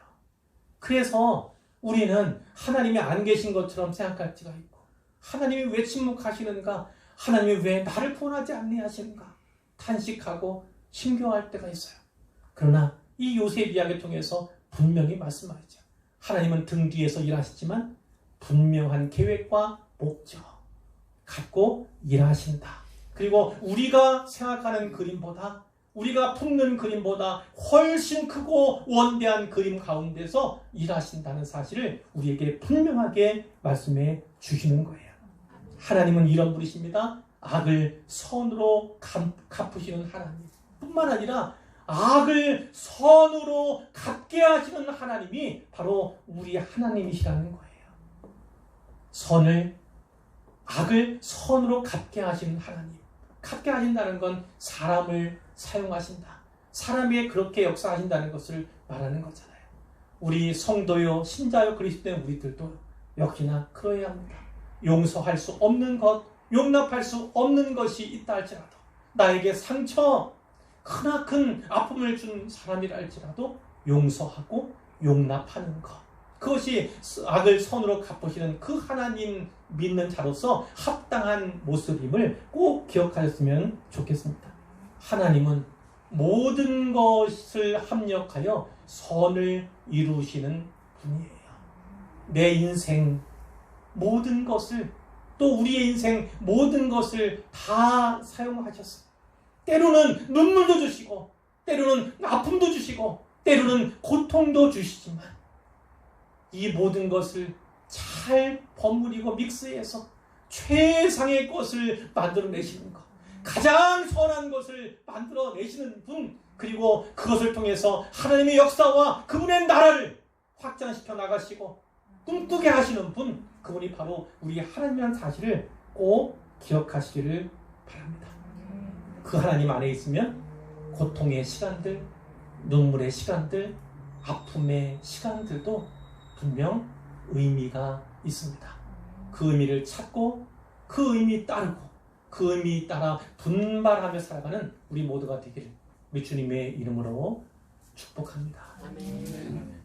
그래서 우리는 하나님이 안 계신 것처럼 생각할 때가 있고, 하나님이 왜 침묵하시는가, 하나님이 왜 나를 구원하지 아니하시는가 탄식하고 힘겨워할 때가 있어요. 그러나 이 요셉 이야기를 통해서 분명히 말씀하죠. 하나님은 등 뒤에서 일하시지만 분명한 계획과 목적 갖고 일하신다. 그리고 우리가 생각하는 그림보다, 우리가 품는 그림보다 훨씬 크고 원대한 그림 가운데서 일하신다는 사실을 우리에게 분명하게 말씀해 주시는 거예요. 하나님은 이런 분이십니다. 악을 선으로 갚으시는 하나님 뿐만 아니라 악을 선으로 갚게 하시는 하나님이 바로 우리 하나님이시라는 거예요. 악을 선으로 갚게 하시는 하나님. 갚게 하신다는 건 사람을 사용하신다. 사람이 그렇게 역사하신다는 것을 말하는 거잖아요. 우리 성도요, 신자요, 그리스도의 우리들도 역시나 그러해야 합니다. 용서할 수 없는 것, 용납할 수 없는 것이 있다 할지라도, 나에게 상처, 크나큰 아픔을 준 사람이라 할지라도 용서하고 용납하는 것, 그것이 악을 선으로 갚으시는 그 하나님 믿는 자로서 합당한 모습임을 꼭 기억하셨으면 좋겠습니다. 하나님은 모든 것을 합력하여 선을 이루시는 분이에요. 내 인생 모든 것을, 또 우리의 인생 모든 것을 다 사용하셨어요. 때로는 눈물도 주시고, 때로는 아픔도 주시고, 때로는 고통도 주시지만 이 모든 것을 잘 버무리고 믹스해서 최상의 것을 만들어내시는 것, 가장 선한 것을 만들어내시는 분, 그리고 그것을 통해서 하나님의 역사와 그분의 나라를 확장시켜 나가시고 꿈꾸게 하시는 분, 그분이 바로 우리 하나님이라는 사실을 꼭 기억하시기를 바랍니다. 그 하나님 안에 있으면 고통의 시간들, 눈물의 시간들, 아픔의 시간들도 분명 의미가 있습니다. 그 의미를 찾고 그 의미 따르고 그 의미 따라 분발하며 살아가는 우리 모두가 되기를 우리 주님의 이름으로 축복합니다. 아멘.